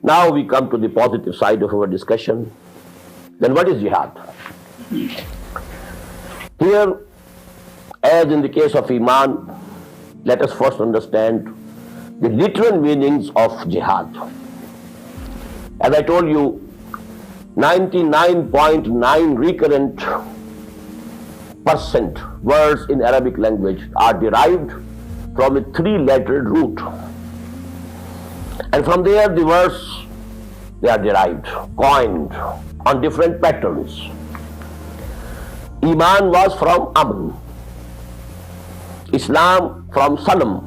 Now we come to the positive side of our discussion. Then what is jihad? Here, as in the case of Iman, let us first understand the literal meanings of jihad. As I told you, 99.9 recurrent percent words in Arabic language are derived from a three-lettered root. And from there the words, they are derived, coined on different patterns. Iman was from Aman, Islam from Salam.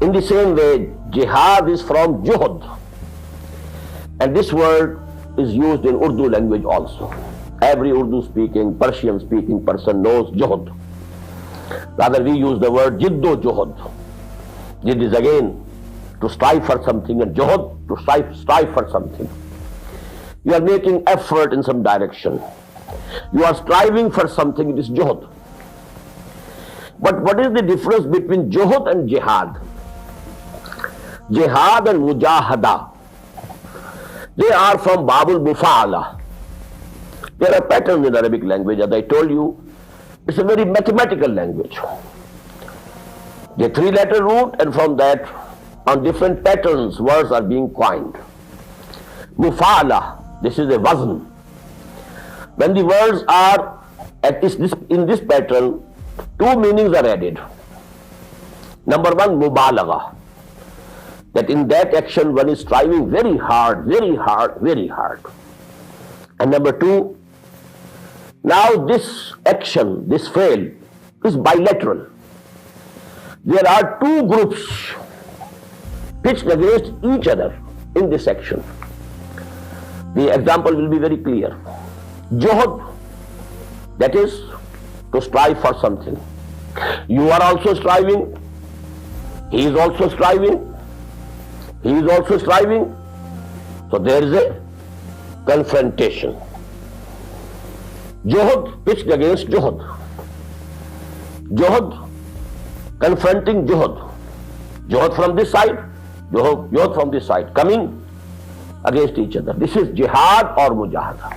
In the same way, jihad is from Juhud. And this word is used in Urdu language also. Every Urdu speaking, Persian speaking person knows Juhud. Rather, we use the word Jiddo Juhud. Jid is again to strive for something, and Juhud to strive for something. You are making effort in some direction. You are striving for something, it is Juhud. But what is the difference between Juhud and Jihad? Jihad and Mujahada, they are from Babul Mufa'ala. There are patterns in Arabic language, as I told you. It's a very mathematical language. The three-letter root, and from that, on different patterns, words are being coined. Mufa'ala, this is a wazn. When the words are in this pattern, two meanings are added. Number one, mubalagha. That in that action one is striving very hard, very hard, very hard. And number two, now this action, this fail, is bilateral. There are two groups pitched against each other in this action. The example will be very clear. Juhud, that is to strive for something. You are also striving, he is also striving, he is also striving. So there is a confrontation. Juhud pitched against Juhud. Juhud confronting Juhud. Juhud from this side, Juhud from this side, coming against each other. This is jihad or mujahada.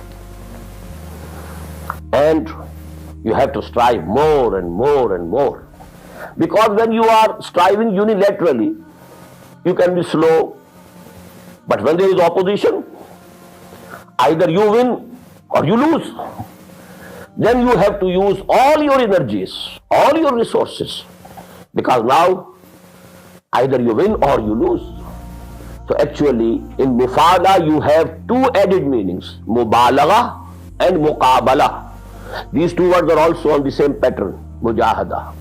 And you have to strive more and more and more. Because when you are striving unilaterally, you can be slow. But when there is opposition, either you win or you lose. Then you have to use all your energies, all your resources. Because now, either you win or you lose. So actually, in mufala you have two added meanings, mubalagha and muqabala. These two words are also on the same pattern, mujahada.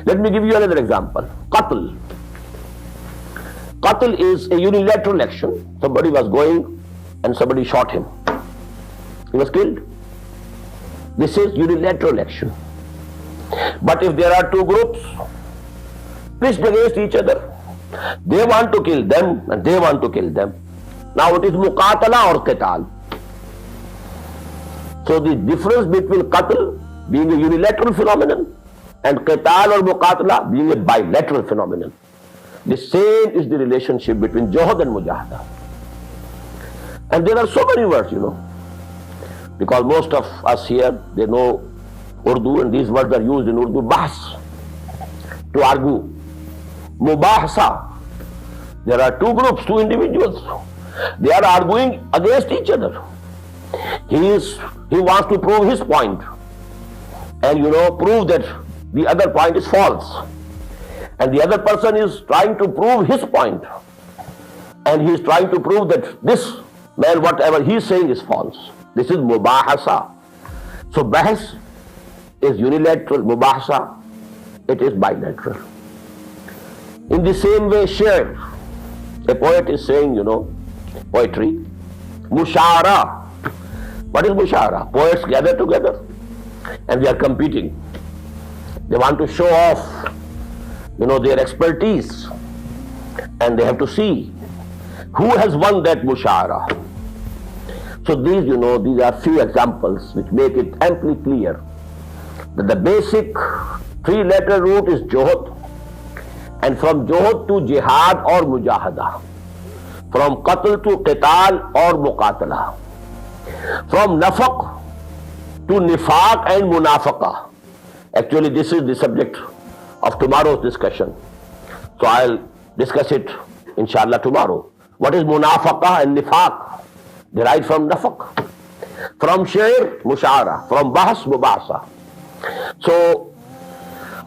Let me give you another example. Qatl. Qatl is a unilateral action. Somebody was going and somebody shot him. He was killed. This is unilateral action. But if there are two groups pitched against each other, they want to kill them and they want to kill them. Now it is muqatala or qital. So the difference between qatl being a unilateral phenomenon and qital or muqatala being a bilateral phenomenon. The same is the relationship between juhud and mujahada. And there are so many words, because most of us here, they know Urdu, and these words are used in Urdu. Bahs, to argue. Mubahasa, there are two groups, two individuals. They are arguing against each other. He wants to prove his point and prove that the other point is false. And the other person is trying to prove his point. And he is trying to prove that this man, whatever he is saying, is false. This is mubahasa. So bahs is unilateral, mubahasa, it is bilateral. In the same way, shair, a poet is saying, poetry. Mushara. What is mushara? Poets gather together and they are competing. They want to show off, their expertise, and they have to see who has won that mushara. So these are few examples which make it amply clear that the basic three-letter root is juhud, and from juhud to jihad or mujahada. from qatl to qital or muqatala, from nafaq to nifaq and munafaqa. Actually, this is the subject of tomorrow's discussion. So I'll discuss it inshallah tomorrow. What is munafaqa and nifaq? Derived from nafaq. From share, mushara. From bahs, mubasa. So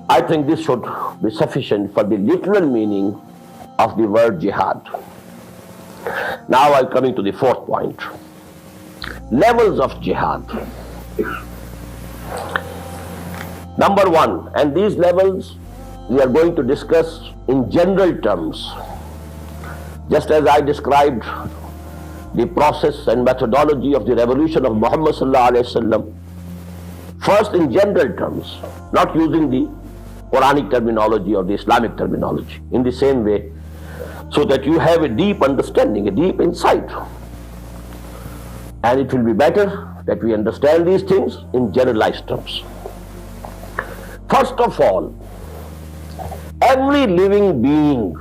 I think this should be sufficient for the literal meaning of the word jihad. Now I'm coming to the fourth point. Levels of jihad. Number one, and these levels we are going to discuss in general terms, just as I described the process and methodology of the revolution of Muhammad sallallahu alaihi wasallam. First in general terms, not using the Quranic terminology or the Islamic terminology, in the same way, so that you have a deep understanding, a deep insight. And it will be better that we understand these things in generalized terms. First of all, every living being,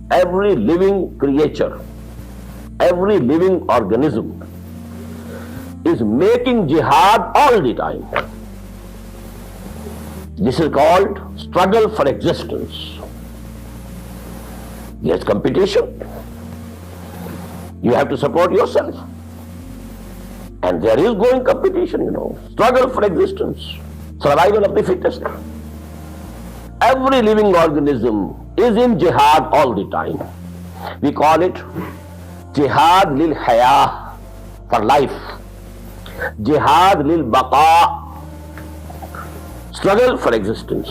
every living creature, every living organism is making jihad all the time. This is called struggle for existence. There's competition. You have to support yourself. And there is growing competition, struggle for existence, survival of the fittest. Every living organism is in jihad all the time. We call it jihad lil haya, for life. Jihad lil baqa, struggle for existence.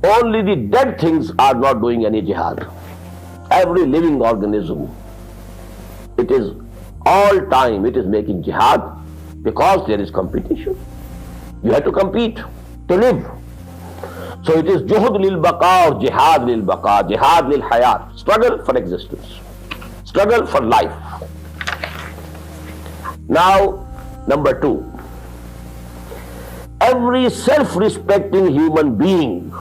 Only the dead things are not doing any jihad. Every living organism, it is all time, it is making jihad because there is competition. You have to compete to live. So it is juhud lil baqa or jihad lil baqa, jihad lil hayat, struggle for existence, struggle for life. Now, number two, every self-respecting human being,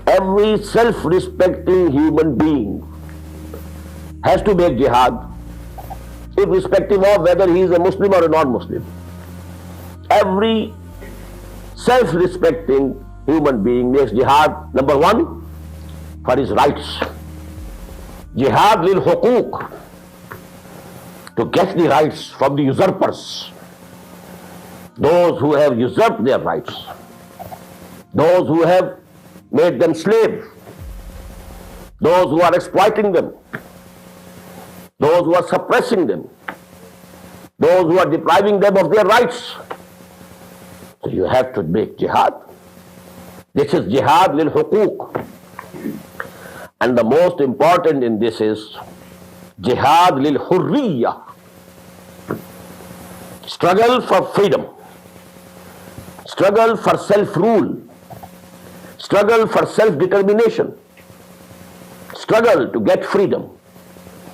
every self-respecting human being has to make jihad, irrespective of whether he is a Muslim or a non-Muslim. Every self-respecting human being makes jihad, number one, for his rights. Jihad lil huquq, to get the rights from the usurpers, those who have usurped their rights, those who have made them slave, those who are exploiting them, those who are suppressing them, those who are depriving them of their rights. So you have to make jihad. This is jihad lil huquq. And the most important in this is jihad lil hurriya, struggle for freedom, struggle for self-rule, struggle for self-determination, struggle to get freedom.